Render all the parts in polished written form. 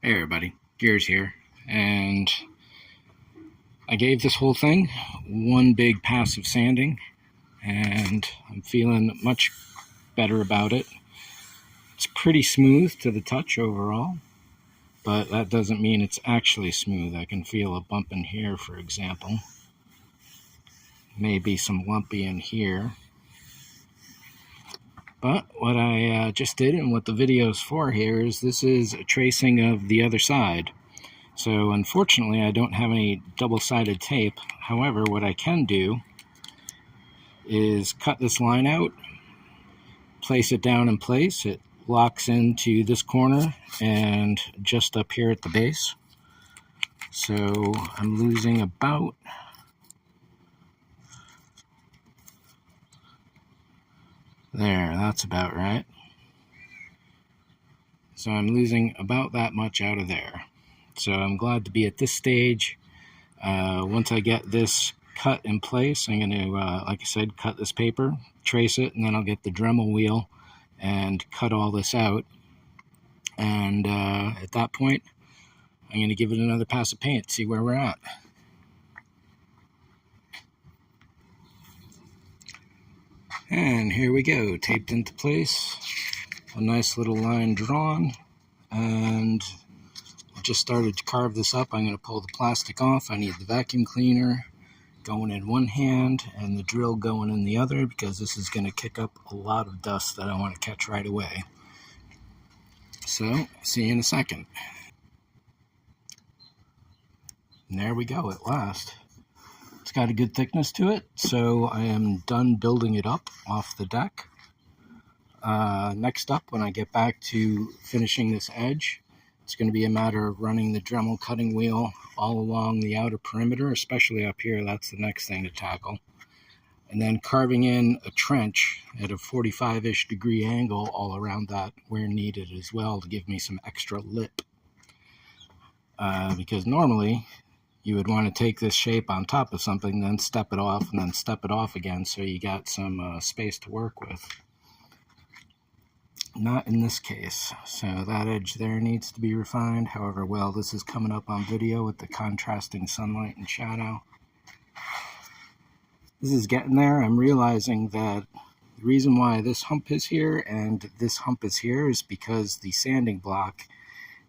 Hey everybody, Gears here, and I gave this whole thing one big pass of sanding, and I'm feeling much better about it. It's pretty smooth to the touch overall, but that doesn't mean it's actually smooth. I can feel a bump in here, for example. Maybe some lumpy in here. But what I just did and what the video is for here is this is a tracing of the other side. So unfortunately I don't have any double-sided tape. However, what I can do is cut this line out, place it down in place. It locks into this corner and just up here at the base. So I'm losing about there, that's about right. So I'm losing about that much out of there. So I'm glad to be at this stage. Once I get this cut in place, I'm going to, like I said, cut this paper, trace it, and then I'll get the Dremel wheel and cut all this out. And at that point, I'm going to give it another pass of paint, see where we're at. And here we go, taped into place, a nice little line drawn, and I just started to carve this up. I'm going to pull the plastic off. I need the vacuum cleaner going in one hand and the drill going in the other, because this is going to kick up a lot of dust that I want to catch right away. So, see you in a second. And there we go at last. It's got a good thickness to it, so I am done building it up off the deck. Next up, when I get back to finishing this edge, it's going to be a matter of running the Dremel cutting wheel all along the outer perimeter, especially up here. That's the next thing to tackle. And then carving in a trench at a 45-ish degree angle all around that where needed as well, to give me some extra lip. Because normally you would want to take this shape on top of something, then step it off, and then step it off again, so you got some space to work with. Not in this case. So that edge there needs to be refined. However, well, this is coming up on video with the contrasting sunlight and shadow. This is getting there. I'm realizing that the reason why this hump is here and this hump is here is because the sanding block,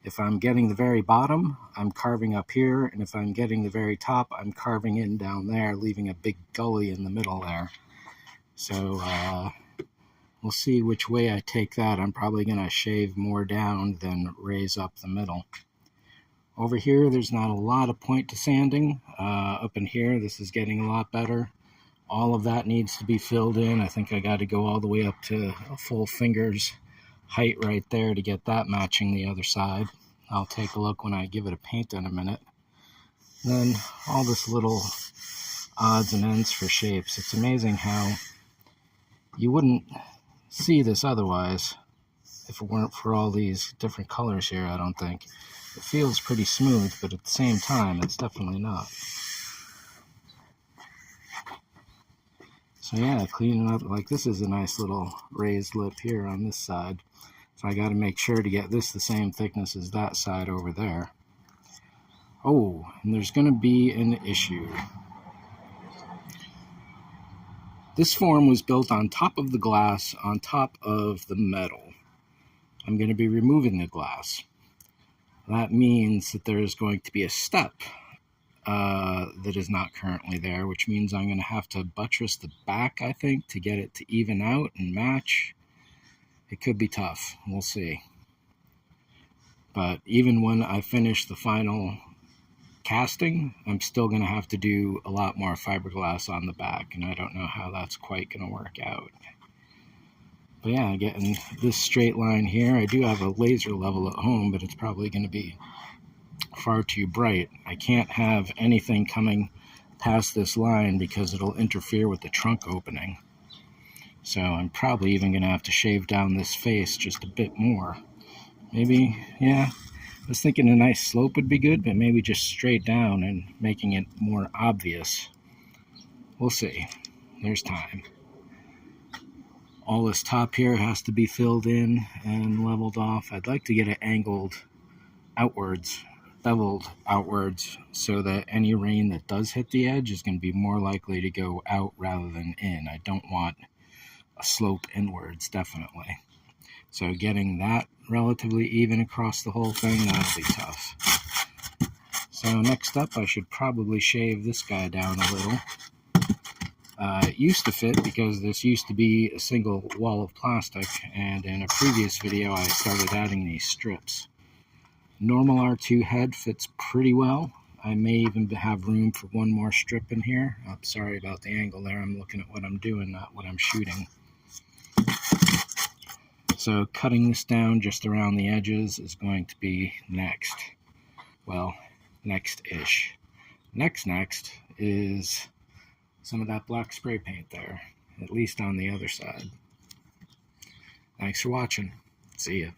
if I'm getting the very bottom, I'm carving up here, and if I'm getting the very top, I'm carving in down there, leaving a big gully in the middle there. So we'll see which way I take that. I'm probably going to shave more down than raise up the middle. Over here, there's not a lot of point to sanding. Up in here, this is getting a lot better. All of that needs to be filled in. I think I got to go all the way up to a full finger's height right there to get that matching the other side. I'll take a look when I give it a paint in a minute. Then all this little odds and ends for shapes. It's amazing how you wouldn't see this otherwise if it weren't for all these different colors here. I don't think it feels pretty smooth, but at the same time it's definitely not. So yeah, cleaning up, like this is a nice little raised lip here on this side, so I got to make sure to get this the same thickness as that side over there. Oh, and there's going to be an issue. This form was built on top of the glass, on top of the metal. I'm going to be removing the glass. That means that there is going to be a step that is not currently there, which means I'm going to have to buttress the back, I think, to get it to even out and match. It could be tough. We'll see. But even when I finish the final casting, I'm still going to have to do a lot more fiberglass on the back, and I don't know how that's quite going to work out. But yeah, getting this straight line here. I do have a laser level at home, but it's probably going to be far too bright. I can't have anything coming past this line because it'll interfere with the trunk opening. So I'm probably even going to have to shave down this face just a bit more. Maybe, yeah, I was thinking a nice slope would be good, but maybe just straight down and making it more obvious. We'll see. There's time. All this top here has to be filled in and leveled off. I'd like to get it angled outwards, beveled outwards, so that any rain that does hit the edge is going to be more likely to go out rather than in. I don't want a slope inwards, definitely. So getting that relatively even across the whole thing, that'll be tough. So next up, I should probably shave this guy down a little. It used to fit because this used to be a single wall of plastic, and in a previous video I started adding these strips. Normal R2 head fits pretty well. I may even have room for one more strip in here. I'm sorry about the angle there. I'm looking at what I'm doing, not what I'm shooting. So cutting this down just around the edges is going to be next. Well, next-ish. Next is some of that black spray paint there, at least on the other side. Thanks for watching. See ya.